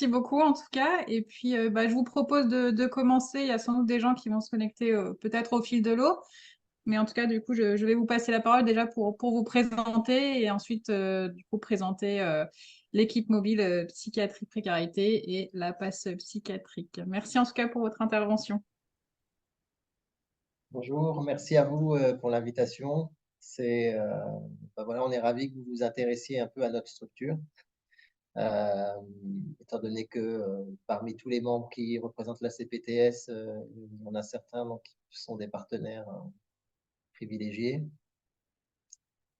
beaucoup en tout cas. Et puis, je vous propose de commencer. Il y a sans doute des gens qui vont se connecter peut-être au fil de l'eau. Mais en tout cas, du coup, je vais vous passer la parole déjà pour vous présenter et ensuite, du coup, présenter l'équipe mobile psychiatrie précarité et la passe psychiatrique. Merci en tout cas pour votre intervention. Bonjour, merci à vous pour l'invitation. Voilà, on est ravis que vous vous intéressiez un peu à notre structure, euh, étant donné que parmi tous les membres qui représentent la CPTS, il y en a certains donc, qui sont des partenaires privilégiés.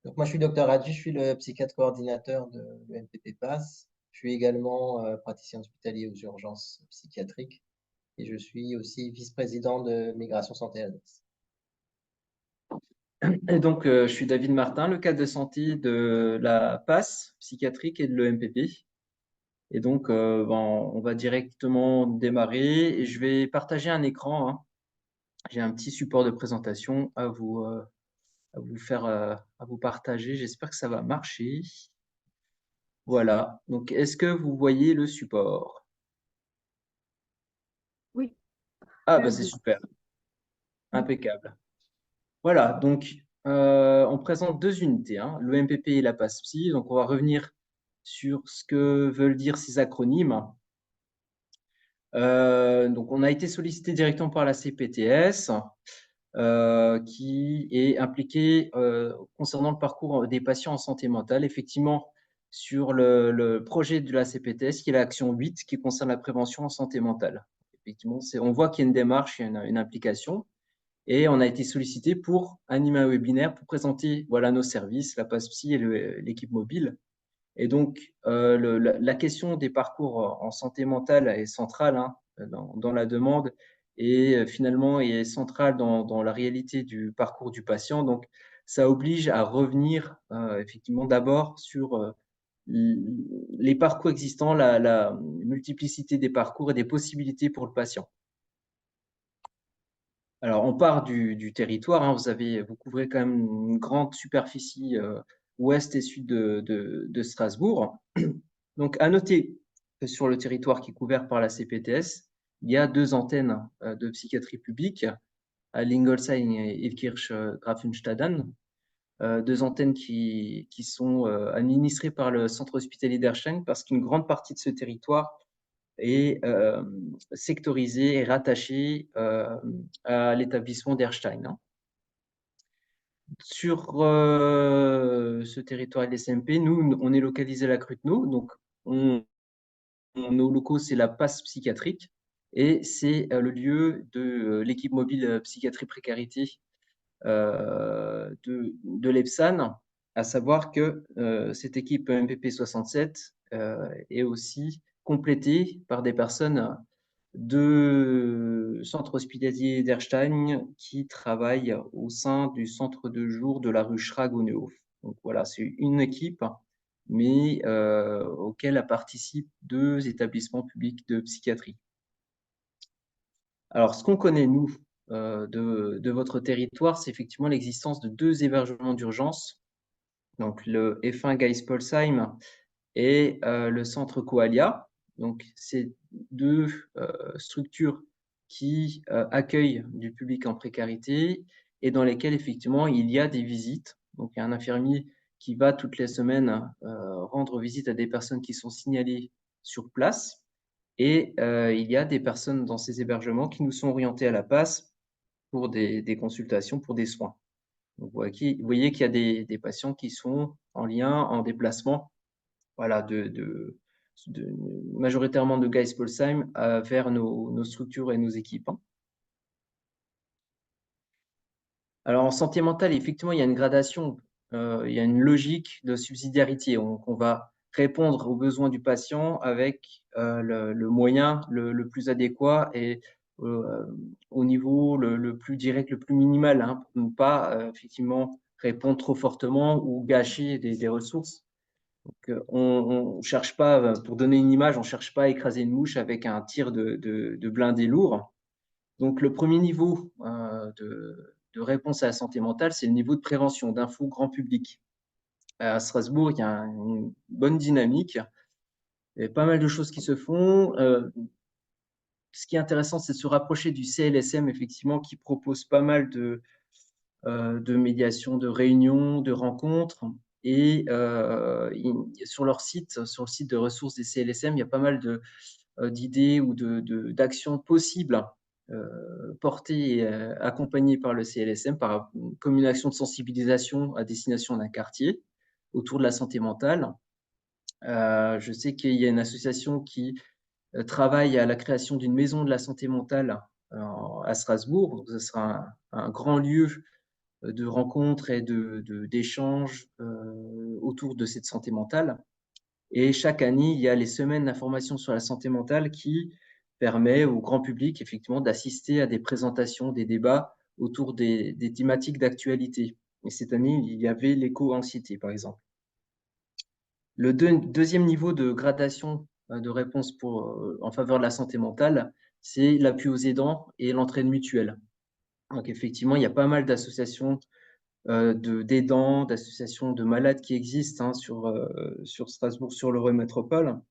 Donc moi, je suis Dr Hadji, je suis le psychiatre coordinateur de l'ENPP PASS. Je suis également praticien hospitalier aux urgences psychiatriques et je suis aussi vice-président de Migration Santé Annexe. Et donc, je suis David Martin, le cadre de santé de la PASS psychiatrique et de l'EMPP. Et donc, on va directement démarrer et je vais partager un écran, hein. J'ai un petit support de présentation à vous faire, à vous partager. J'espère que ça va marcher. Voilà. Donc, est-ce que vous voyez le support? Oui, Ah, très bah, c'est bien. super. Impeccable. Voilà. Donc, on présente deux unités, hein, l'EMPP et la PASS Psy. Donc, on va revenir sur ce que veulent dire ces acronymes. Donc, on a été sollicité directement par la CPTS qui est impliquée concernant le parcours des patients en santé mentale. Effectivement, sur le projet de la CPTS, qui est l'action 8, qui concerne la prévention en santé mentale. Effectivement, on voit qu'il y a une démarche, il y a une implication. Et on a été sollicité pour animer un webinaire pour présenter voilà, nos services, la passe psy et l'équipe mobile. Et donc, la question des parcours en santé mentale est centrale, hein, dans la demande et finalement est centrale dans la réalité du parcours du patient. Donc, ça oblige à revenir effectivement d'abord sur les parcours existants, la multiplicité des parcours et des possibilités pour le patient. Alors, on part du territoire, hein, vous couvrez quand même une grande superficie ouest et sud de Strasbourg. Donc, à noter que sur le territoire qui est couvert par la CPTS, il y a deux antennes de psychiatrie publique à Lingolsheim et Ilkirch-Grafenstaden, deux antennes qui sont administrées par le centre hospitalier d'Erstein parce qu'une grande partie de ce territoire est sectorisée et rattachée à l'établissement d'Erstein, hein. Sur ce territoire LSMP, nous, on est localisé à la Cruteno, donc nos locaux, c'est la passe psychiatrique et c'est le lieu de l'équipe mobile psychiatrie précarité de l'EPSAN, à savoir que cette équipe MPP 67 est aussi complétée par des personnes de centre hospitalier d'Erstein qui travaillent au sein du centre de jour de la rue Schrag-Neuhof. Donc voilà, c'est une équipe, mais auquel participent deux établissements publics de psychiatrie. Alors, ce qu'on connaît, nous, de votre territoire, c'est effectivement l'existence de deux hébergements d'urgence, donc le F1 Geispolsheim et le centre Coalia. Donc, c'est deux structures qui accueillent du public en précarité et dans lesquelles, effectivement, il y a des visites. Donc, il y a un infirmier qui va toutes les semaines rendre visite à des personnes qui sont signalées sur place. Et il y a des personnes dans ces hébergements qui nous sont orientées à la passe pour des consultations, pour des soins. Donc, vous voyez qu'il y a des patients qui sont en lien, en déplacement, voilà, majoritairement de Geispolsheim vers nos structures et nos équipes, hein. Alors, en santé mentale, effectivement, il y a une gradation, il y a une logique de subsidiarité. On va répondre aux besoins du patient avec le moyen le plus adéquat et au niveau le plus direct, le plus minimal, hein, pour ne pas effectivement répondre trop fortement ou gâcher des ressources. Donc, on ne cherche pas, pour donner une image, on ne cherche pas à écraser une mouche avec un tir de blindé lourd. Donc, le premier niveau de réponse à la santé mentale, c'est le niveau de prévention, d'info grand public. À Strasbourg, il y a une bonne dynamique Il y a pas mal de choses qui se font. Ce qui est intéressant, c'est de se rapprocher du CLSM, effectivement, qui propose pas mal de médiation, de réunions, de rencontres. Et sur leur site, sur le site de ressources des CLSM, il y a pas mal d'idées ou d'actions possibles portées et accompagnées par le CLSM, comme une action de sensibilisation à destination d'un quartier autour de la santé mentale. Je sais qu'il y a une association qui travaille à la création d'une maison de la santé mentale à Strasbourg. Donc, ce sera un grand lieu de rencontres et d'échanges autour de cette santé mentale. Et chaque année, il y a les semaines d'information sur la santé mentale qui permet au grand public, effectivement, d'assister à des présentations, des débats autour des thématiques d'actualité. Et cette année, il y avait l'éco-anxiété, par exemple. Le deuxième niveau de gradation de réponse en faveur de la santé mentale, c'est l'appui aux aidants et l'entraide mutuelle. Donc, effectivement, il y a pas mal d'associations d'aidants, d'associations de malades qui existent sur Strasbourg, sur l'Euro Métropole.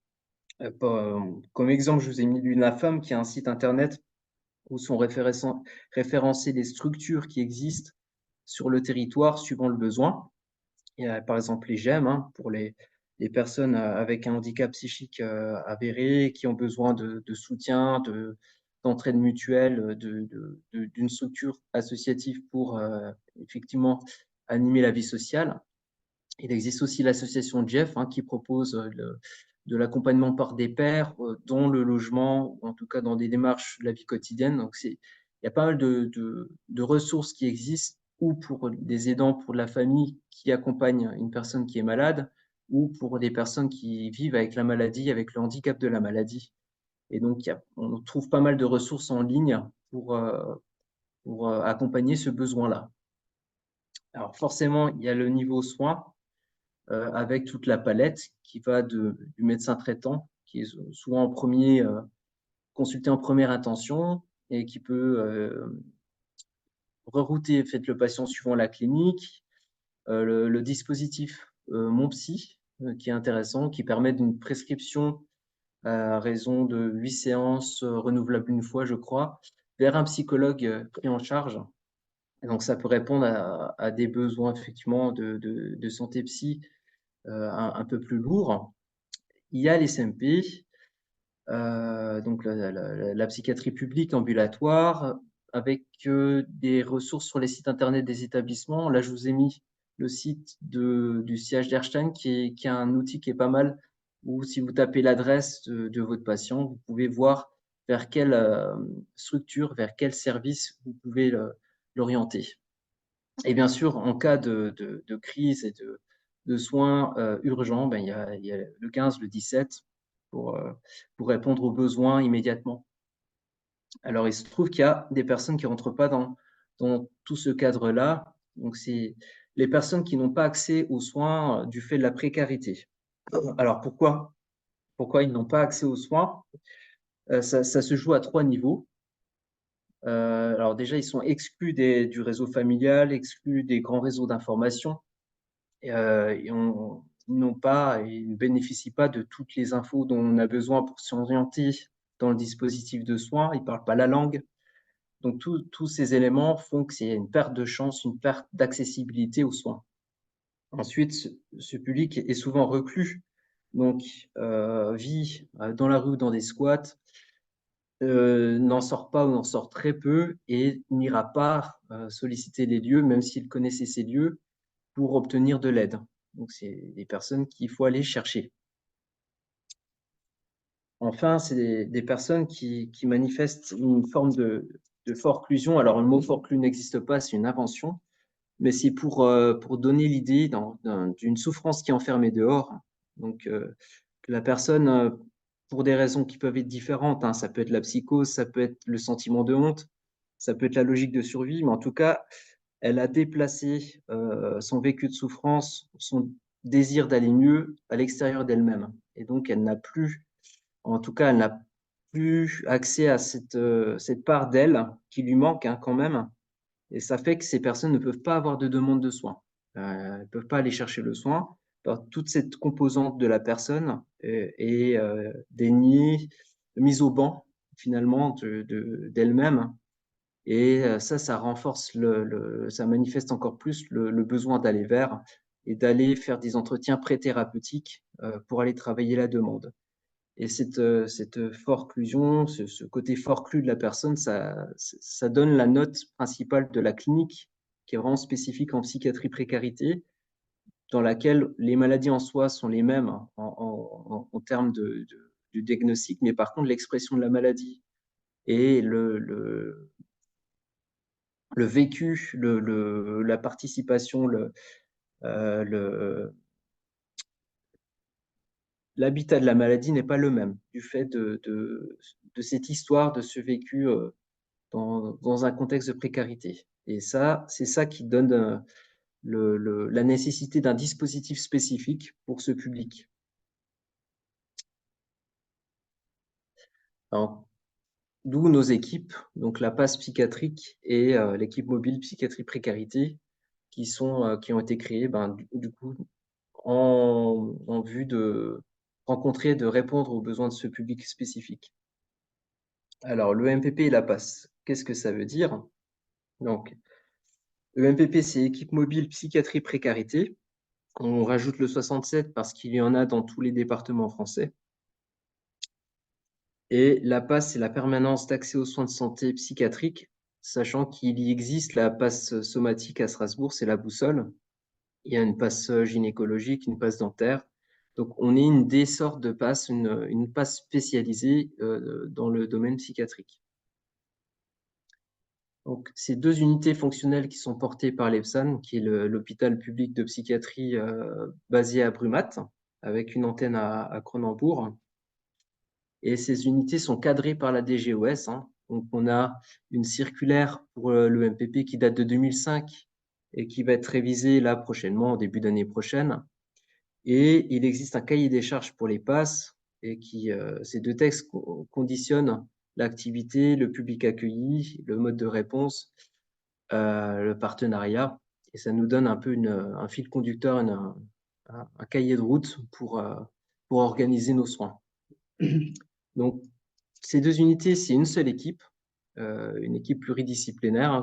Comme exemple, je vous ai mis l'UNAFAM, qui est un site internet où sont référencées les structures qui existent sur le territoire suivant le besoin. Il y a par exemple les GEM pour les personnes avec un handicap psychique avéré, qui ont besoin de soutien, d'entraide mutuelle, d'une structure associative pour effectivement animer la vie sociale. Il existe aussi l'association Jeff qui propose de l'accompagnement par des pairs dans le logement, ou en tout cas dans des démarches de la vie quotidienne. Donc, il y a pas mal de ressources qui existent, ou pour des aidants, pour la famille qui accompagne une personne qui est malade, ou pour des personnes qui vivent avec la maladie, avec le handicap de la maladie. Et donc, on trouve pas mal de ressources en ligne pour accompagner ce besoin-là. Alors, forcément, il y a le niveau soins, avec toute la palette qui va du médecin traitant, qui est souvent consulté en première intention et qui peut rerouter le patient suivant la clinique. Le dispositif Mon Psy, qui est intéressant, qui permet d'une prescription à raison de 8 séances renouvelables une fois, je crois, vers un psychologue pris en charge. Et donc, ça peut répondre à des besoins effectivement de santé psy un peu plus lourds. Il y a les SMP, donc la psychiatrie publique ambulatoire, avec des ressources sur les sites internet des établissements. Là, je vous ai mis le site du siège d'Erstein, qui a un outil qui est pas mal, où si vous tapez l'adresse de votre patient, vous pouvez voir vers quelle structure, vers quel service vous pouvez l'orienter. Et bien sûr, en cas de crise et de soins urgents, il y a le 15, le 17 pour répondre aux besoins immédiatement. Alors, il se trouve qu'il y a des personnes qui ne rentrent pas dans tout ce cadre-là. Donc, c'est les personnes qui n'ont pas accès aux soins du fait de la précarité. Alors, pourquoi ils n'ont pas accès aux soins? Ça se joue à 3 niveaux. Alors déjà, ils sont exclus du réseau familial, exclus des grands réseaux d'information. Ils ne bénéficient pas de toutes les infos dont on a besoin pour s'orienter dans le dispositif de soins. Ils ne parlent pas la langue. Donc, tous ces éléments font que c'est une perte de chance, une perte d'accessibilité aux soins. Ensuite, ce public est souvent reclus, donc vit dans la rue ou dans des squats, n'en sort pas ou n'en sort très peu et n'ira pas solliciter les lieux, même s'il connaissait ces lieux, pour obtenir de l'aide. Donc, c'est des personnes qu'il faut aller chercher. Enfin, c'est des personnes qui manifestent une forme de forclusion. Alors, le mot forclus n'existe pas, c'est une invention, mais c'est pour donner l'idée d'une souffrance qui est enfermée dehors. Donc, que la personne, pour des raisons qui peuvent être différentes, ça peut être la psychose, ça peut être le sentiment de honte, ça peut être la logique de survie, mais en tout cas, elle a déplacé son vécu de souffrance, son désir d'aller mieux à l'extérieur d'elle-même. Et donc, elle n'a plus accès à cette part d'elle qui lui manque quand même. Et ça fait que ces personnes ne peuvent pas avoir de demande de soins. Elles ne peuvent pas aller chercher le soin Alors, toute cette composante de la personne est déniée, mise au banc, finalement, d'elle-même. Et ça renforce, ça manifeste encore plus le besoin d'aller vers et d'aller faire des entretiens pré-thérapeutiques pour aller travailler la demande. Et cette forclusion, ce côté forclu de la personne, ça donne la note principale de la clinique, qui est vraiment spécifique en psychiatrie précarité, dans laquelle les maladies en soi sont les mêmes en termes de diagnostic, mais par contre, l'expression de la maladie et le vécu, la participation, l'habitat de la maladie n'est pas le même, du fait de cette histoire, de ce vécu dans un contexte de précarité. Et ça, c'est ça qui donne la nécessité d'un dispositif spécifique pour ce public. D'où nos équipes, donc la passe psychiatrique et l'équipe mobile psychiatrie précarité, qui ont été créées du coup en vue de rencontrer, de répondre aux besoins de ce public spécifique. Alors, le MPP et la passe, qu'est-ce que ça veut dire? Donc, le MPP, c'est équipe mobile psychiatrie précarité. On rajoute le 67 parce qu'il y en a dans tous les départements français. Et la passe, c'est la permanence d'accès aux soins de santé psychiatriques, sachant qu'il y existe la passe somatique à Strasbourg, c'est la boussole. Il y a une passe gynécologique, une passe dentaire. Donc, on est une des sortes de passes, une passe spécialisée dans le domaine psychiatrique. Donc, ces deux unités fonctionnelles qui sont portées par l'EPSAN, qui est l'hôpital public de psychiatrie basé à Brumat, avec une antenne à Cronenbourg. Et ces unités sont cadrées par la DGOS. Donc, on a une circulaire pour le MPP qui date de 2005 et qui va être révisée là prochainement, au début d'année prochaine. Et il existe un cahier des charges pour les passes et ces deux textes conditionnent l'activité, le public accueilli, le mode de réponse, le partenariat. Et ça nous donne un peu un fil conducteur, un cahier de route pour organiser nos soins. Donc, ces deux unités, c'est une seule équipe, une équipe pluridisciplinaire,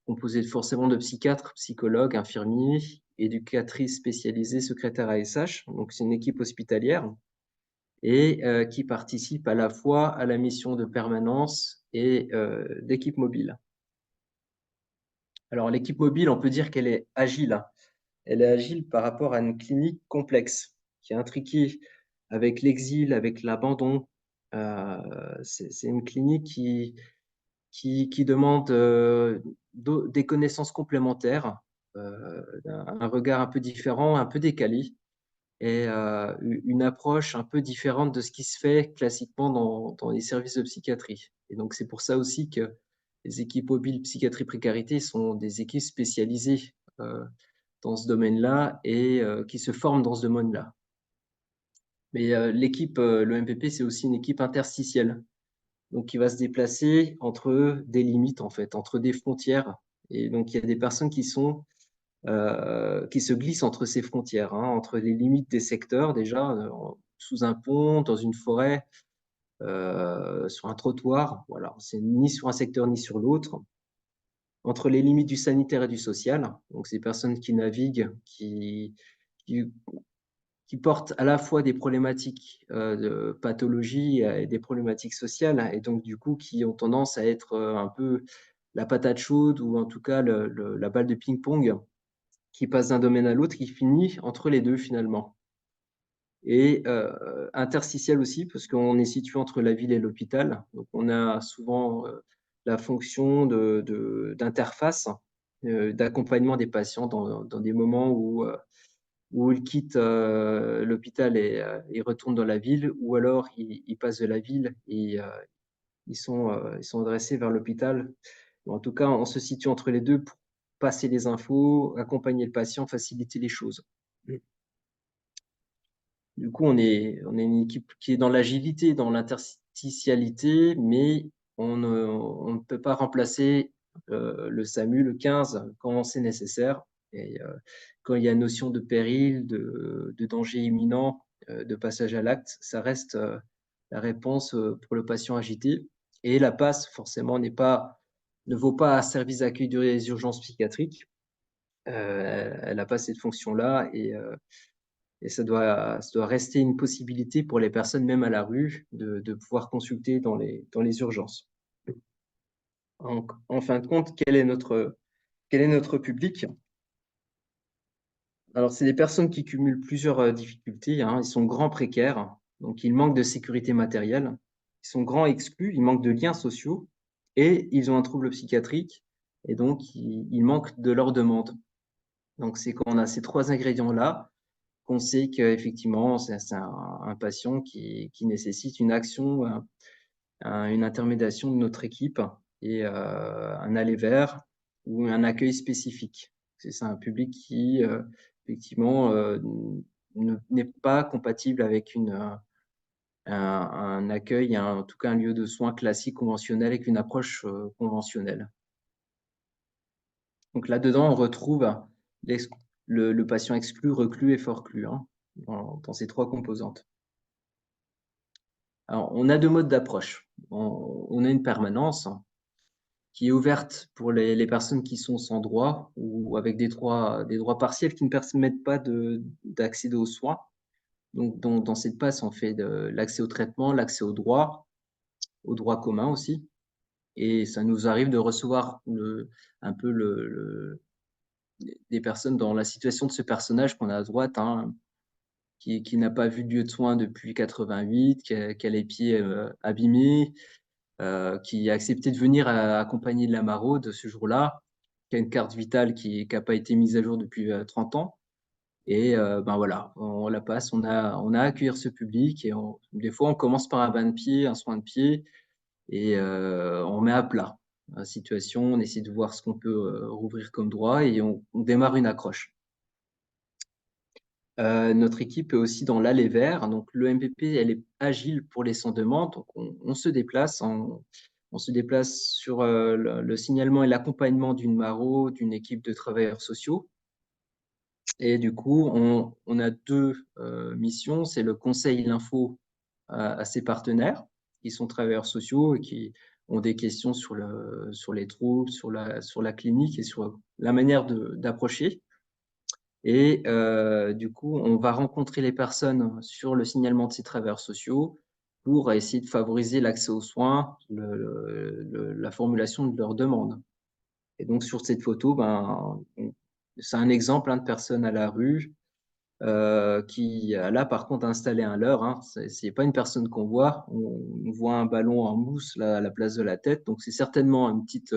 composée forcément de psychiatres, psychologues, infirmiers, éducatrices spécialisées, secrétaires ASH. Donc, c'est une équipe hospitalière et qui participe à la fois à la mission de permanence et d'équipe mobile. Alors, l'équipe mobile, on peut dire qu'elle est agile. Elle est agile par rapport à une clinique complexe, qui est intriquée avec l'exil, avec l'abandon. C'est une clinique qui demande des connaissances complémentaires, un regard un peu différent, un peu décalé, et une approche un peu différente de ce qui se fait classiquement dans les services de psychiatrie. Et donc, c'est pour ça aussi que les équipes mobiles psychiatrie précarité sont des équipes spécialisées dans ce domaine-là et qui se forment dans ce domaine-là. Mais l'équipe, le MPP, c'est aussi une équipe interstitielle, donc qui va se déplacer entre des limites, en fait, entre des frontières. Et donc, il y a des personnes qui se glissent entre ces frontières, entre les limites des secteurs, déjà, sous un pont, dans une forêt, sur un trottoir. Voilà, c'est ni sur un secteur ni sur l'autre. Entre les limites du sanitaire et du social, donc ces personnes qui naviguent, qui portent à la fois des problématiques de pathologie et des problématiques sociales, et donc du coup qui ont tendance à être un peu la patate chaude ou en tout cas la balle de ping-pong qui passe d'un domaine à l'autre, qui finit entre les deux finalement. Et interstitiel aussi, parce qu'on est situé entre la ville et l'hôpital, donc on a souvent la fonction d'interface, d'accompagnement des patients dans des moments où ils quittent l'hôpital et ils retournent dans la ville, ou alors ils passent de la ville et ils sont adressés vers l'hôpital. En tout cas, on se situe entre les deux pour passer les infos, accompagner le patient, faciliter les choses. Du coup, on est une équipe qui est dans l'agilité, dans l'interstitialité, mais on ne peut pas remplacer le SAMU, le 15, quand c'est nécessaire. Et quand il y a notion de péril, de danger imminent, de passage à l'acte, ça reste la réponse pour le patient agité. Et la PASS, forcément, ne vaut pas service d'accueil des urgences psychiatriques. Elle n'a pas cette fonction-là et ça doit rester une possibilité pour les personnes, même à la rue, de pouvoir consulter dans les urgences. En fin de compte, quel est notre public? Alors, c'est des personnes qui cumulent plusieurs difficultés, hein. Ils sont grands précaires, donc ils manquent de sécurité matérielle. Ils sont grands exclus, ils manquent de liens sociaux et ils ont un trouble psychiatrique et donc ils manquent de leur demande. Donc, c'est quand on a ces trois ingrédients-là qu'on sait qu'effectivement, c'est un patient qui nécessite une action, une intermédiation de notre équipe et un aller vers ou un accueil spécifique. C'est un public qui, effectivement, n'est pas compatible avec un accueil, en tout cas un lieu de soins classique, conventionnel, avec une approche conventionnelle. Donc là-dedans, on retrouve le patient exclu, reclus et forclus, hein, dans ces trois composantes. Alors, on a deux modes d'approche. On a une permanence qui est ouverte pour les personnes qui sont sans droit ou avec des droits partiels qui ne permettent pas d'accéder aux soins. Donc, dans cette passe, on fait de l'accès au traitement, l'accès aux droits communs aussi. Et ça nous arrive de recevoir un peu des personnes dans la situation de ce personnage qu'on a à droite, hein, qui n'a pas vu de lieu de soins depuis 88, qui a les pieds abîmés, qui a accepté de venir accompagner de la maraude ce jour-là, qui a une carte vitale qui n'a pas été mise à jour depuis 30 ans. Et ben voilà, on la passe, on a à accueillir ce public et des fois on commence par un bain de pied, un soin de pied et on met à plat la situation, on essaie de voir ce qu'on peut rouvrir comme droit et on démarre une accroche. Notre équipe est aussi dans l'aller vers, donc le MPP, elle est agile pour les sans-demande, donc on se déplace, on se déplace sur le signalement et l'accompagnement d'une maro, d'une équipe de travailleurs sociaux. Et du coup, on a deux missions, c'est le conseil et l'info à ses partenaires, qui sont travailleurs sociaux et qui ont des questions sur les troubles, sur la clinique et sur la manière d'approcher. Et du coup, on va rencontrer les personnes sur le signalement de ces travailleurs sociaux pour essayer de favoriser l'accès aux soins, la formulation de leurs demandes. Et donc, sur cette photo, c'est un exemple de personnes à la rue qui a là, par contre, installé un leurre. Hein. Ce n'est pas une personne qu'on voit. On voit un ballon en mousse là, à la place de la tête. Donc, c'est certainement une petite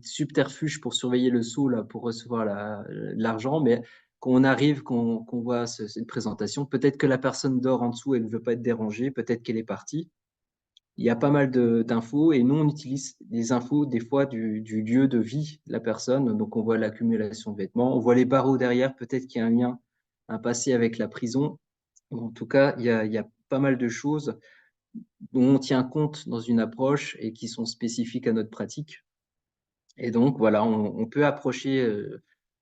subterfuge pour surveiller le sous là, pour recevoir l'argent. Mais quand on arrive, qu'on voit cette présentation, peut-être que la personne dort en dessous et ne veut pas être dérangée, peut-être qu'elle est partie. Il y a pas mal d'infos et nous, on utilise des infos des fois du lieu de vie de la personne. Donc, on voit l'accumulation de vêtements, on voit les barreaux derrière, peut-être qu'il y a un lien, un passé avec la prison. En tout cas, il y a pas mal de choses dont on tient compte dans une approche et qui sont spécifiques à notre pratique. Et donc, voilà, on peut approcher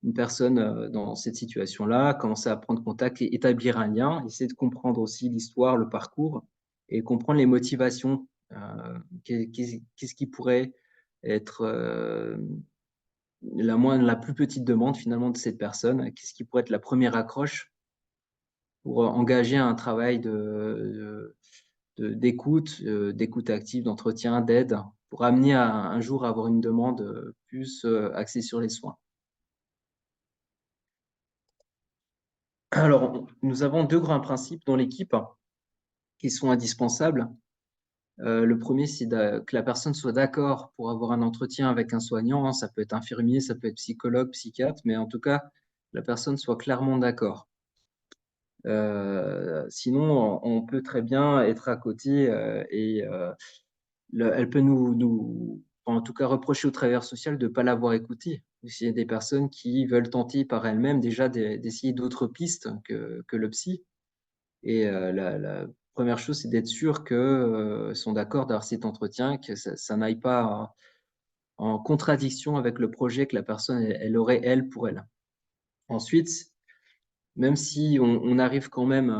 une personne dans cette situation-là, commencer à prendre contact et établir un lien, essayer de comprendre aussi l'histoire, le parcours et comprendre les motivations. Qu'est-ce qui pourrait être la plus petite demande finalement de cette personne? Qu'est-ce qui pourrait être la première accroche pour engager un travail d'écoute, d'écoute active, d'entretien, d'aide, pour amener un jour à avoir une demande plus axée sur les soins. Alors, nous avons deux grands principes dans l'équipe qui sont indispensables. Le premier, c'est que la personne soit d'accord pour avoir un entretien avec un soignant. Ça peut être infirmier, ça peut être psychologue, psychiatre, mais en tout cas, la personne soit clairement d'accord. Sinon, on peut très bien être à côté et elle peut en tout cas, reprocher au travailleur social de ne pas l'avoir écouté. Il y a des personnes qui veulent tenter par elles-mêmes déjà d'essayer d'autres pistes que le psy. Et la première chose, c'est d'être sûr qu'elles sont d'accord d'avoir cet entretien, que ça n'aille pas en contradiction avec le projet que la personne elle aurait, elle, pour elle. Ensuite, même si on arrive quand même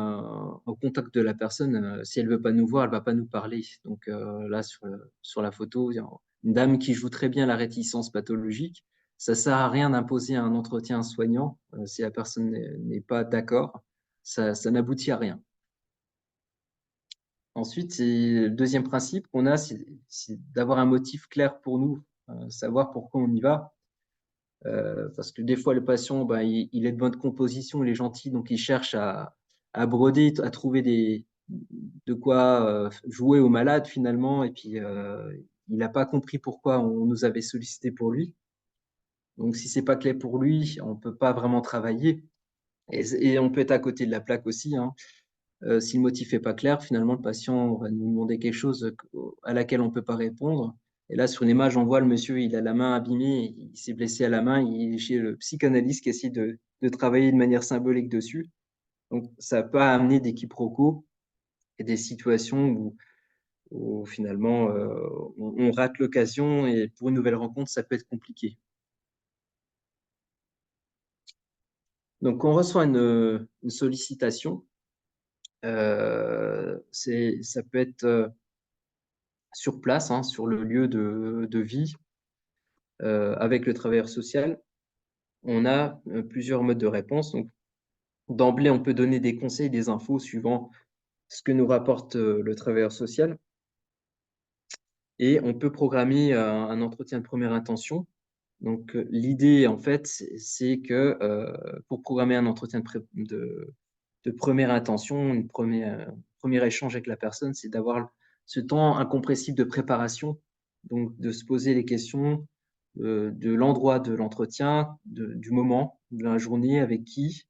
au contact de la personne, si elle veut pas nous voir, elle va pas nous parler. Donc là, sur la photo, il y a une dame qui joue très bien la réticence pathologique. Ça sert à rien d'imposer un entretien soignant si la personne n'est pas d'accord. Ça n'aboutit à rien. Ensuite, le deuxième principe qu'on a, c'est d'avoir un motif clair pour nous, savoir pourquoi on y va. Parce que des fois, le patient, ben, il est de bonne composition, il est gentil, donc il cherche à broder, à trouver de quoi jouer au malade finalement, et puis il n'a pas compris pourquoi on nous avait sollicité pour lui. Donc si c'est pas clair pour lui, on peut pas vraiment travailler. Et on peut être à côté de la plaque aussi, hein. Si le motif est pas clair, finalement, le patient va nous demander quelque chose à laquelle on peut pas répondre. Et là, sur une image, on voit le monsieur, il a la main abîmée, il s'est blessé à la main, il est chez le psychanalyste qui essaie de travailler de manière symbolique dessus. Donc, ça peut amener des quiproquos et des situations où finalement, on rate l'occasion et pour une nouvelle rencontre, ça peut être compliqué. Donc, on reçoit une sollicitation. Ça peut être sur place, hein, sur le lieu de vie, avec le travailleur social. On a plusieurs modes de réponse. Donc, d'emblée, on peut donner des conseils, des infos suivant ce que nous rapporte le travailleur social. Et on peut programmer un entretien de première intention. Donc, l'idée, en fait, c'est que pour programmer un entretien de première intention, premier échange avec la personne, c'est d'avoir ce temps incompressible de préparation, donc de se poser les questions de l'endroit de l'entretien, du moment, de la journée, avec qui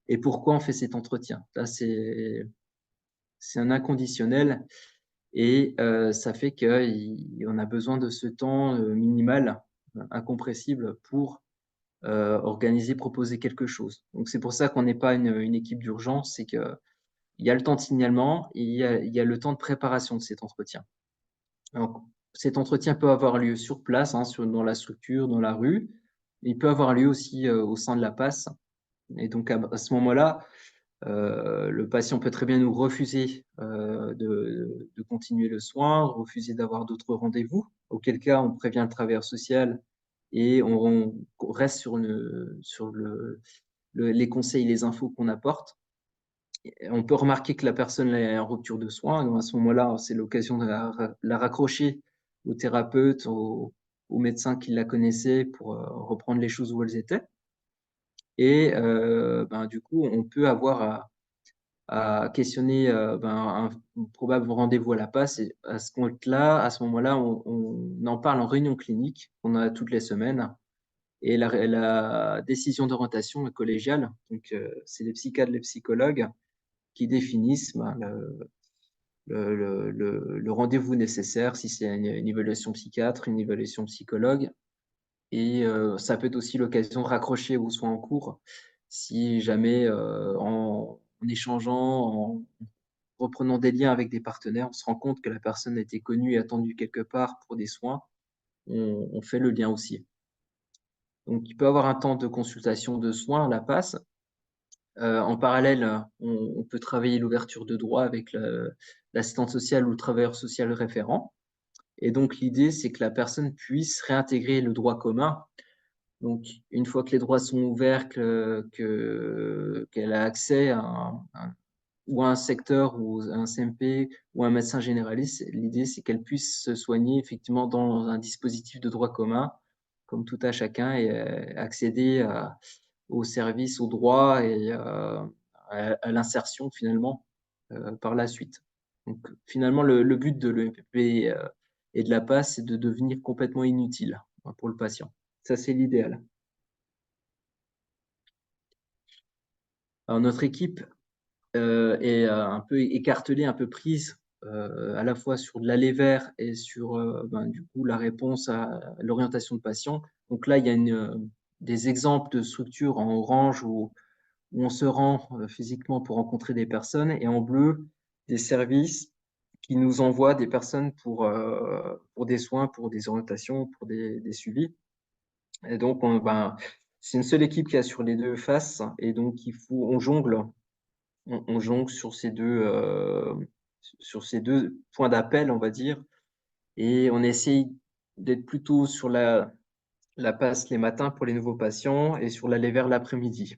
et pourquoi on fait cet entretien. Là, c'est un inconditionnel et ça fait qu'on a besoin de ce temps minimal, incompressible pour organiser, proposer quelque chose. Donc c'est pour ça qu'on n'est pas une équipe d'urgence, c'est que il y a le temps de signalement et il y a le temps de préparation de cet entretien. Donc, cet entretien peut avoir lieu sur place, hein, dans la structure, dans la rue. Il peut avoir lieu aussi au sein de la PASS. Et donc, à ce moment-là, le patient peut très bien nous refuser de continuer le soin, refuser d'avoir d'autres rendez-vous, auquel cas on prévient le travailleur social et on reste sur les conseils, les infos qu'on apporte. On peut remarquer que la personne est en rupture de soins. Donc à ce moment-là, c'est l'occasion de la raccrocher au thérapeute, au médecin qui la connaissait pour reprendre les choses où elles étaient. Et du coup, on peut avoir à questionner un probable rendez-vous à la PASS. Et à ce compte-là, à ce moment-là, on en parle en réunion clinique qu'on a toutes les semaines. Et la décision d'orientation est collégiale. Donc, c'est les psychiatres, les psychologues qui définissent le rendez-vous nécessaire, si c'est une évaluation psychiatre, une évaluation psychologue. Et ça peut être aussi l'occasion de raccrocher aux soins en cours, si jamais en échangeant, en reprenant des liens avec des partenaires, on se rend compte que la personne a été connue et attendue quelque part pour des soins, on fait le lien aussi. Donc, il peut y avoir un temps de consultation de soins à la PASS. En parallèle, on peut travailler l'ouverture de droits avec l'assistante sociale ou le travailleur social référent. Et donc, l'idée, c'est que la personne puisse réintégrer le droit commun. Donc, une fois que les droits sont ouverts, qu'elle a accès ou à un secteur ou un CMP ou un médecin généraliste, l'idée, c'est qu'elle puisse se soigner effectivement dans un dispositif de droit commun, comme tout à chacun, et accéder aux services, aux droits et à l'insertion finalement par la suite. Donc, finalement, le but de l'EMPP et de la PASS, c'est de devenir complètement inutile pour le patient. Ça, c'est l'idéal. Alors, notre équipe est un peu écartelée, un peu prise à la fois sur de l'aller vers et sur du coup la réponse à l'orientation de patient. Donc là, il y a des exemples de structures en orange où on se rend physiquement pour rencontrer des personnes et en bleu, des services qui nous envoient des personnes pour des soins, pour des orientations, pour des suivis. Et donc, c'est une seule équipe qui assure les deux faces et donc on jongle, on jongle sur ces deux points d'appel, on va dire, et on essaye d'être plutôt sur la passe les matins pour les nouveaux patients et sur l'aller vers l'après-midi.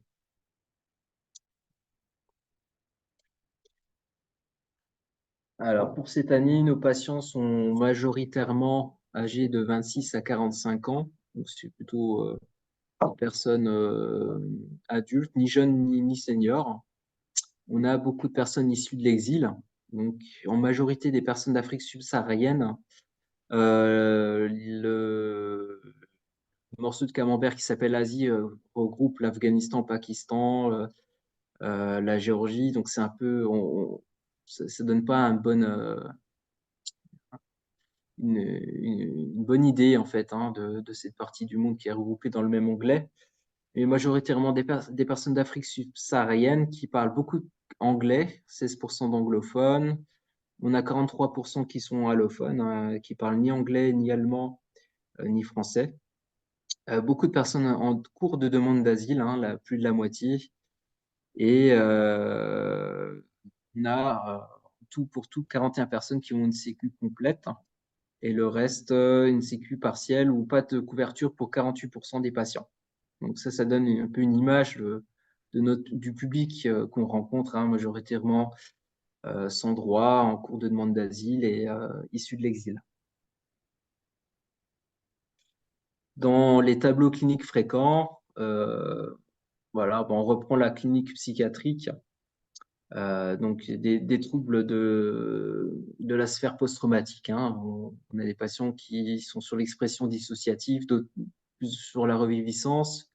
Alors, pour cette année, nos patients sont majoritairement âgés de 26 à 45 ans. Donc, c'est plutôt des personnes adultes, ni jeunes ni seniors. On a beaucoup de personnes issues de l'exil, donc en majorité des personnes d'Afrique subsaharienne. Le morceau de camembert qui s'appelle Asie regroupe l'Afghanistan, Pakistan, la Géorgie. Donc, c'est un peu, ça donne pas une bonne idée en fait de cette partie du monde qui est regroupée dans le même onglet. Mais majoritairement des personnes d'Afrique subsaharienne qui parlent beaucoup anglais, 16% d'anglophones. On a 43% qui sont allophones, qui parlent ni anglais, ni allemand, ni français. Beaucoup de personnes en cours de demande d'asile, plus de la moitié. Et on a tout pour tout 41 personnes qui ont une sécu complète et le reste, une sécu partielle ou pas de couverture pour 48% des patients. Donc ça donne un peu une image du public qu'on rencontre, majoritairement sans droit, en cours de demande d'asile et issus de l'exil. Dans les tableaux cliniques fréquents, voilà, on reprend la clinique psychiatrique. Donc des troubles de la sphère post-traumatique. On a des patients qui sont sur l'expression dissociative, d'autres plus sur la reviviscence,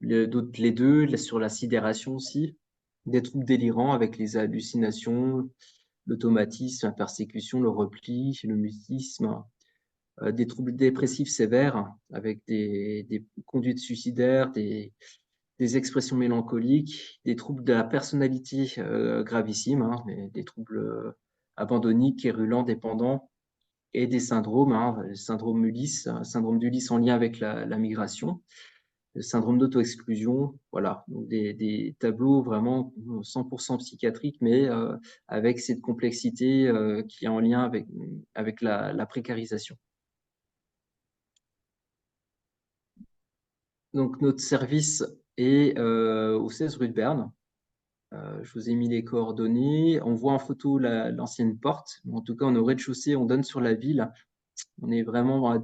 d'autres les deux, sur la sidération aussi, des troubles délirants avec les hallucinations, l'automatisme, la persécution, le repli, le mutisme, des troubles dépressifs sévères avec des conduites suicidaires, des expressions mélancoliques, des troubles de la personnalité gravissimes, des troubles abandonniques, quérulents, dépendants, et des syndromes, le syndrome Ulysse, syndrome d'Ulysse en lien avec la migration, le syndrome d'auto-exclusion, voilà, donc des tableaux vraiment 100% psychiatriques, mais avec cette complexité qui est en lien avec la précarisation. Donc notre service est au 16 rue de Berne. Je vous ai mis les coordonnées. On voit en photo l'ancienne porte. En tout cas, on est au rez-de-chaussée, on donne sur la ville. On est vraiment à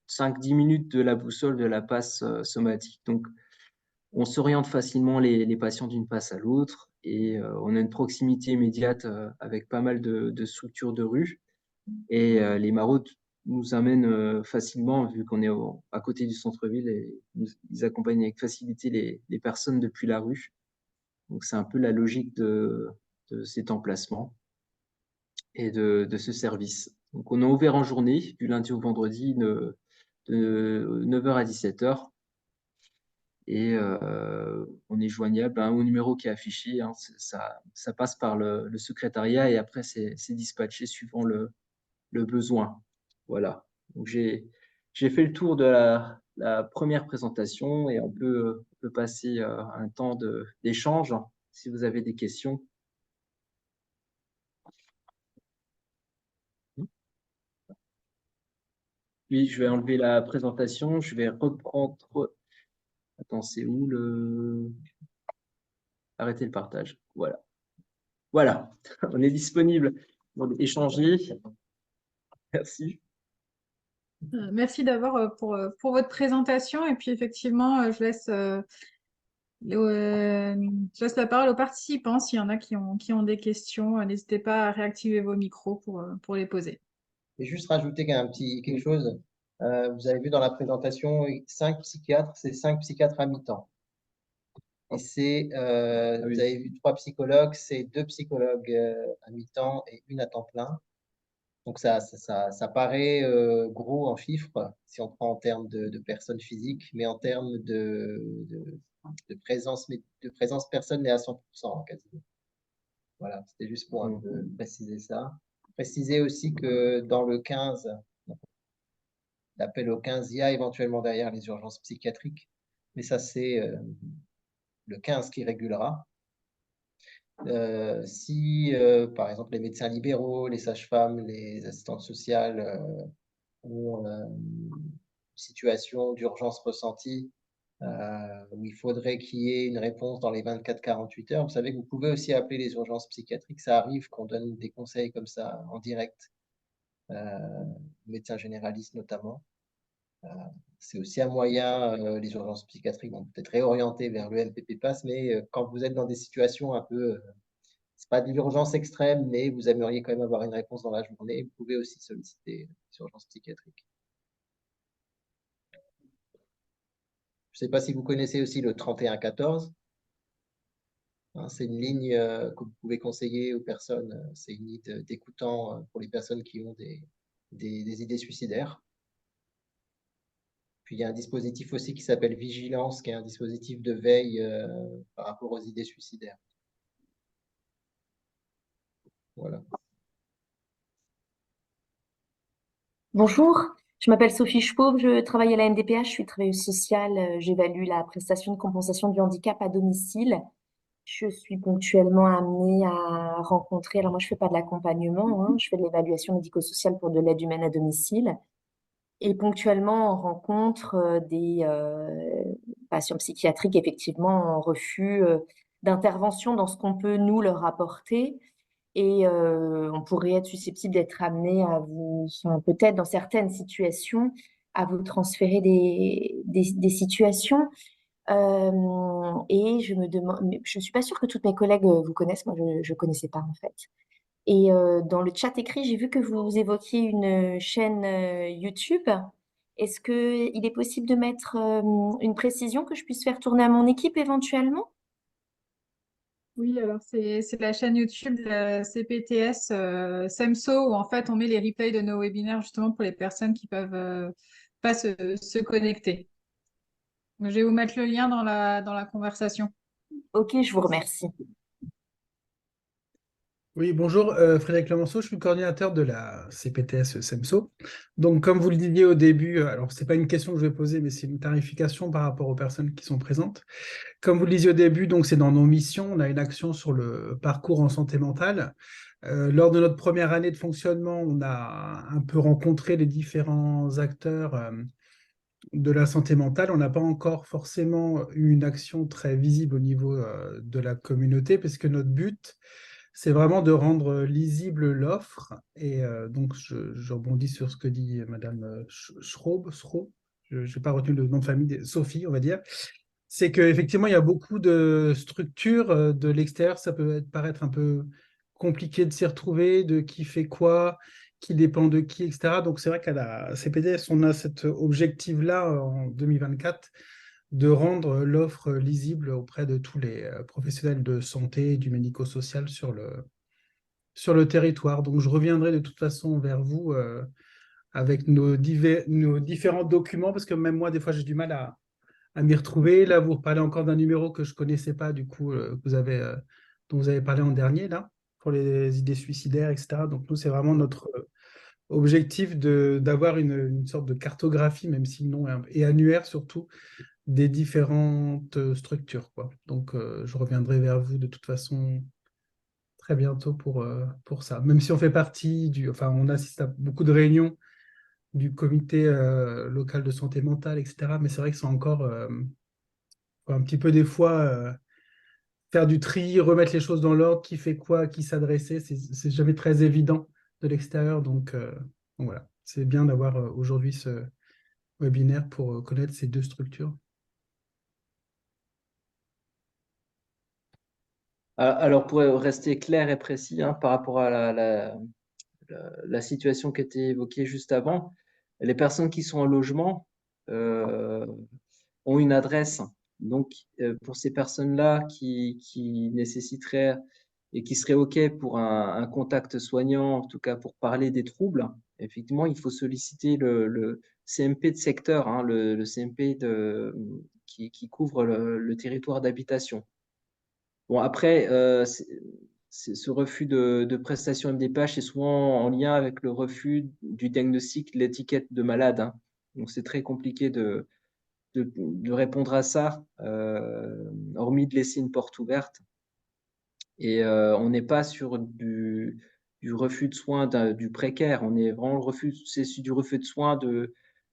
5-10 minutes de la boussole de la passe somatique. Donc, on s'oriente facilement les patients d'une passe à l'autre et on a une proximité immédiate avec pas mal de structures de rue. Et les maraudes nous amènent facilement, vu qu'on est à côté du centre-ville, et ils accompagnent avec facilité les personnes depuis la rue. Donc, c'est un peu la logique de cet emplacement et de ce service. Donc, on est ouvert en journée, du lundi au vendredi, de 9h à 17h. Et on est joignable au numéro qui est affiché. Ça passe par le secrétariat et après, c'est dispatché suivant le besoin. Voilà. Donc, j'ai fait le tour de la première présentation et on peut passer un temps d'échange si vous avez des questions. Puis, je vais enlever la présentation. Je vais reprendre. Attends, c'est où le. Arrêter le partage. Voilà. Voilà. On est disponible pour échanger. Merci. Merci d'abord pour votre présentation. Et puis effectivement, je laisse la parole aux participants. S'il y en a qui ont des questions, n'hésitez pas à réactiver vos micros pour les poser. Et juste rajouter quelque chose. Vous avez vu dans la présentation, 5 psychiatres, c'est 5 psychiatres à mi-temps. Et oui. Vous avez vu 3 psychologues, c'est 2 psychologues à mi-temps et 1 à temps plein. Donc ça paraît gros en chiffres si on prend en termes de personnes physiques, mais en termes de présence, personne n'est à 100% quasiment. Voilà, c'était juste pour un peu préciser ça. Préciser aussi que dans le 15, l'appel au 15, il y a éventuellement derrière les urgences psychiatriques. mais ça c'est le 15 qui régulera. Si, par exemple, les médecins libéraux, les sages-femmes, les assistantes sociales ont une situation d'urgence ressentie, où il faudrait qu'il y ait une réponse dans les 24-48 heures, vous savez que vous pouvez aussi appeler les urgences psychiatriques. Ça arrive qu'on donne des conseils comme ça en direct, médecins généralistes notamment. C'est aussi un moyen, les urgences psychiatriques vont peut-être réorienter vers le MPP Pass, mais quand vous êtes dans des situations un peu, c'est pas de l'urgence extrême, mais vous aimeriez quand même avoir une réponse dans la journée, vous pouvez aussi solliciter les urgences psychiatriques. Je ne sais pas si vous connaissez aussi le 3114. C'est une ligne que vous pouvez conseiller aux personnes. C'est une ligne d'écoutant pour les personnes qui ont des idées suicidaires. Puis il y a un dispositif aussi qui s'appelle Vigilance, qui est un dispositif de veille par rapport aux idées suicidaires. Voilà. Bonjour, je m'appelle Sophie Schpauve, je travaille à la MDPH, je suis travailleuse sociale, j'évalue la prestation de compensation du handicap à domicile. Je suis ponctuellement amenée à rencontrer, alors moi je fais pas de l'accompagnement, hein, je fais de l'évaluation médico-sociale pour de l'aide humaine à domicile. Et ponctuellement, on rencontre des patients psychiatriques, effectivement, en refus d'intervention dans ce qu'on peut nous leur apporter. Et on pourrait être susceptible d'être amené à vous, enfin, peut-être dans certaines situations, à vous transférer des situations. Et je me demande, mais je suis pas sûre que toutes mes collègues vous connaissent, moi je connaissais pas en fait. Et dans le chat écrit, j'ai vu que vous évoquiez une chaîne YouTube. Est-ce que il est possible de mettre une précision que je puisse faire tourner à mon équipe éventuellement? Oui, alors c'est la chaîne YouTube de la CPTS SEMSO où en fait on met les replays de nos webinaires justement pour les personnes qui peuvent pas se connecter. Je vais vous mettre le lien dans la conversation. Ok, je vous remercie. Oui, bonjour, Frédéric Clemenceau, je suis coordinateur de la CPTS SEMSO. Donc, comme vous le disiez au début, alors c'est pas une question que je vais poser, mais c'est une tarification par rapport aux personnes qui sont présentes. Comme vous le disiez au début, donc c'est dans nos missions, on a une action sur le parcours en santé mentale. Lors de notre première année de fonctionnement, on a un peu rencontré les différents acteurs de la santé mentale. On n'a pas encore forcément eu une action très visible au niveau de la communauté, parce que notre but, c'est vraiment de rendre lisible l'offre. Et donc, je rebondis sur ce que dit Madame Schraub, je n'ai pas retenu le nom de famille, Sophie, on va dire. C'est qu'effectivement, il y a beaucoup de structures de l'extérieur. Ça peut paraître un peu compliqué de s'y retrouver, de qui fait quoi, qui dépend de qui, etc. Donc, c'est vrai qu'à la CPDS, on a cet objectif-là en 2024 de rendre l'offre lisible auprès de tous les professionnels de santé et du médico-social sur le territoire. Donc, je reviendrai de toute façon vers vous avec nos différents documents, parce que même moi, des fois, j'ai du mal à m'y retrouver. Là, vous reparlez encore d'un numéro que je ne connaissais pas, du coup, dont vous avez parlé en dernier, là, pour les idées suicidaires, etc. Donc, nous, c'est vraiment notre objectif d'avoir une sorte de cartographie, même si le nom est annuaire surtout, des différentes structures, quoi. Donc, je reviendrai vers vous de toute façon très bientôt pour ça. Même si on fait partie enfin, on assiste à beaucoup de réunions du comité local de santé mentale, etc. Mais c'est vrai que c'est encore faut un petit peu des fois faire du tri, remettre les choses dans l'ordre, qui fait quoi, à qui s'adresser. C'est jamais très évident de l'extérieur. Donc voilà, c'est bien d'avoir aujourd'hui ce webinaire pour connaître ces deux structures. Alors, pour rester clair et précis hein, par rapport à la situation qui a été évoquée juste avant, les personnes qui sont en logement ont une adresse. Donc, pour ces personnes-là qui nécessiteraient et qui seraient OK pour un contact soignant, en tout cas pour parler des troubles, effectivement, il faut solliciter le CMP de secteur, hein, le CMP qui couvre le territoire d'habitation. Bon, après, ce refus de prestation MDPH est souvent en lien avec le refus du diagnostic de l'étiquette de malade. Hein. Donc, c'est très compliqué de répondre à ça, hormis de laisser une porte ouverte. Et on n'est pas sur du refus de soins du précaire, on est vraiment c'est du refus de soins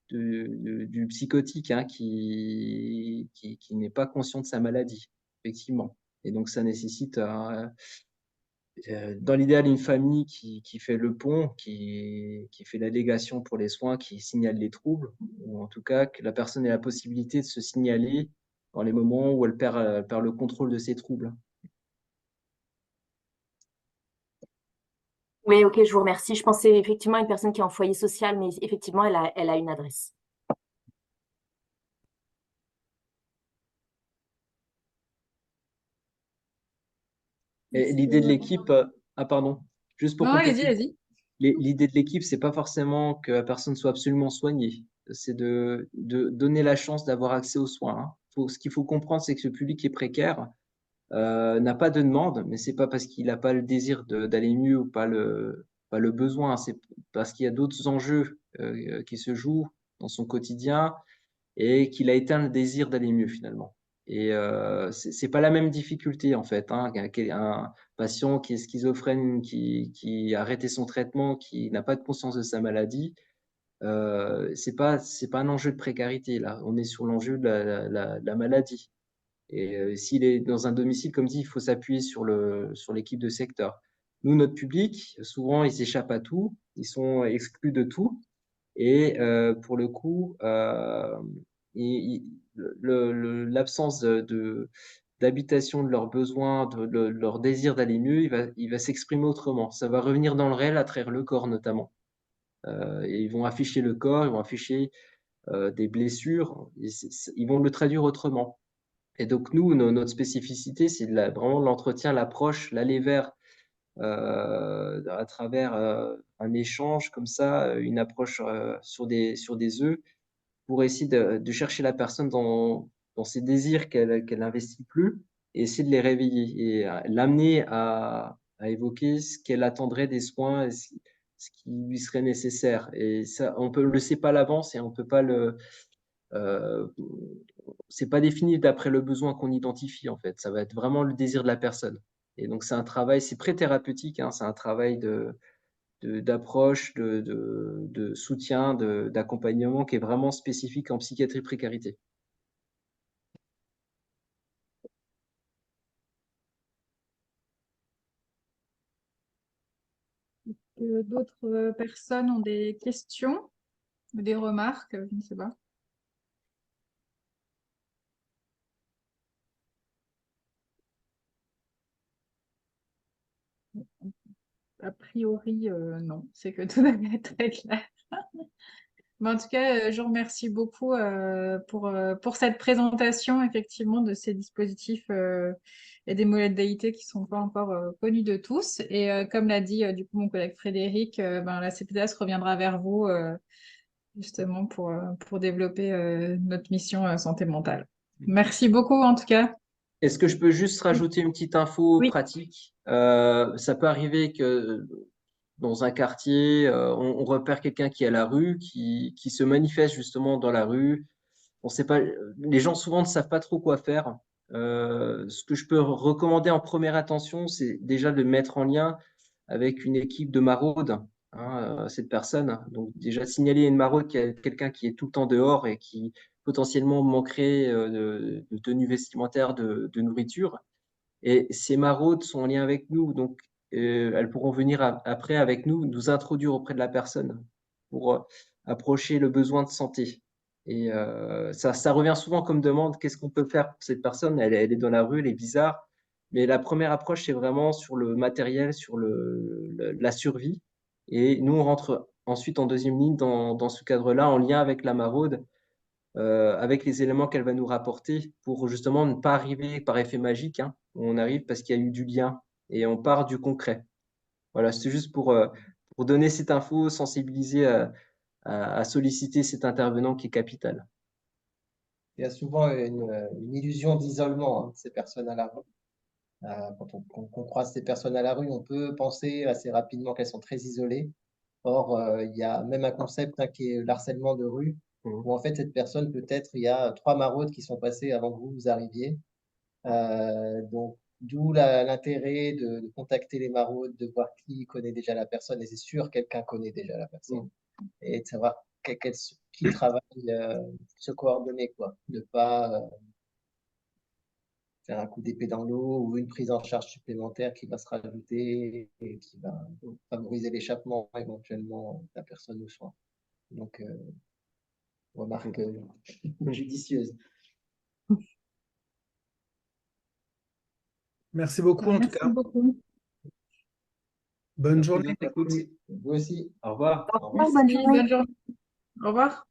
du psychotique, hein, qui n'est pas conscient de sa maladie, effectivement. Et donc ça nécessite dans l'idéal, une famille qui fait le pont, qui fait l'allégation pour les soins, qui signale les troubles, ou en tout cas que la personne ait la possibilité de se signaler dans les moments où elle perd le contrôle de ses troubles. Oui, ok, je vous remercie. Je pensais effectivement à une personne qui est en foyer social, mais effectivement, elle a une adresse. Et l'idée de l'équipe, ah pardon, juste pour Non, allez-y, compléter, allez-y. l'idée de l'équipe, c'est pas forcément que la personne soit absolument soignée, c'est de donner la chance d'avoir accès aux soins, hein. Ce qu'il faut comprendre, c'est que ce public qui est précaire n'a pas de demande, mais c'est pas parce qu'il n'a pas le désir d'aller mieux ou pas le besoin, c'est parce qu'il y a d'autres enjeux qui se jouent dans son quotidien et qu'il a éteint le désir d'aller mieux finalement. Et c'est pas la même difficulté en fait, hein, un patient qui est schizophrène, qui a arrêté son traitement, qui n'a pas de conscience de sa maladie, c'est pas un enjeu de précarité là. On est sur l'enjeu de la maladie. Et s'il est dans un domicile, comme dit, il faut s'appuyer sur l'équipe de secteur. Nous, notre public, souvent, ils échappent à tout, ils sont exclus de tout. Et pour le coup, l'absence d'habitation de leurs besoins, de leur désir d'aller mieux, il va s'exprimer autrement. Ça va revenir dans le réel à travers le corps notamment. Et ils vont afficher le corps, ils vont afficher des blessures, ils vont le traduire autrement. Et donc nous, notre spécificité, c'est vraiment l'entretien, l'approche, l'aller vers à travers un échange comme ça, une approche sur des œufs pour essayer de chercher la personne dans ses désirs qu'elle n'investit plus et essayer de les réveiller et l'amener à évoquer ce qu'elle attendrait des soins et ce qui lui serait nécessaire. Et ça, on le sait pas à l'avance et on peut pas euh, c'est pas défini d'après le besoin qu'on identifie en fait. Ça va être vraiment le désir de la personne. Et donc c'est un travail, c'est pré-thérapeutique, hein, c'est un travail d'approche, de soutien, d'accompagnement qui est vraiment spécifique en psychiatrie précarité. D'autres personnes ont des questions ou des remarques, je ne sais pas. A priori, non, c'est que tout devait être très clair. Mais en tout cas, je vous remercie beaucoup pour cette présentation, effectivement, de ces dispositifs et des modalités qui sont pas encore connus de tous. Et comme l'a dit du coup mon collègue Frédéric, ben, la CPTS reviendra vers vous justement pour développer notre mission santé mentale. Merci beaucoup en tout cas. Est-ce que je peux juste rajouter une petite info Oui. pratique? Ça peut arriver que dans un quartier, on repère quelqu'un qui est à la rue, qui se manifeste justement dans la rue. On sait pas, les gens souvent ne savent pas trop quoi faire. Ce que je peux recommander en première attention, c'est déjà de mettre en lien avec une équipe de maraude, hein, cette personne. Donc déjà signaler une maraude qui a quelqu'un qui est tout le temps dehors et qui potentiellement manquerait de tenue vestimentaire, de nourriture. Et ces maraudes sont en lien avec nous, donc elles pourront venir après avec nous, nous introduire auprès de la personne pour approcher le besoin de santé. Et ça revient souvent comme demande, qu'est-ce qu'on peut faire pour cette personne? Elle est dans la rue, elle est bizarre. Mais la première approche, c'est vraiment sur le matériel, sur la survie. Et nous, on rentre ensuite en deuxième ligne dans ce cadre-là, en lien avec la maraude, avec les éléments qu'elle va nous rapporter pour justement ne pas arriver par effet magique, hein. On arrive parce qu'il y a eu du lien et on part du concret. Voilà, c'est juste pour donner cette info, sensibiliser à solliciter cet intervenant qui est capital. Il y a souvent une illusion d'isolement, hein, de ces personnes à la rue. Quand on croise ces personnes à la rue, on peut penser assez rapidement qu'elles sont très isolées. Or, il y a même un concept, hein, qui est l'harcèlement de rue, où en fait cette personne, peut-être, il y a 3 maraudes qui sont passées avant que vous arriviez. Donc, d'où l'intérêt de contacter les maraudes, de voir qui connaît déjà la personne, et c'est sûr quelqu'un connaît déjà la personne, et de savoir qui travaille, se coordonner, quoi. Ne pas faire un coup d'épée dans l'eau ou une prise en charge supplémentaire qui va se rajouter et qui va favoriser l'échappement éventuellement de la personne au soin. Donc, remarque judicieuse. Merci beaucoup en tout Merci cas. beaucoup. Bonne Merci de journée. votre écoute. Vous aussi. Au revoir. Au revoir. Bonne Merci, journée. bonne journée. Au revoir.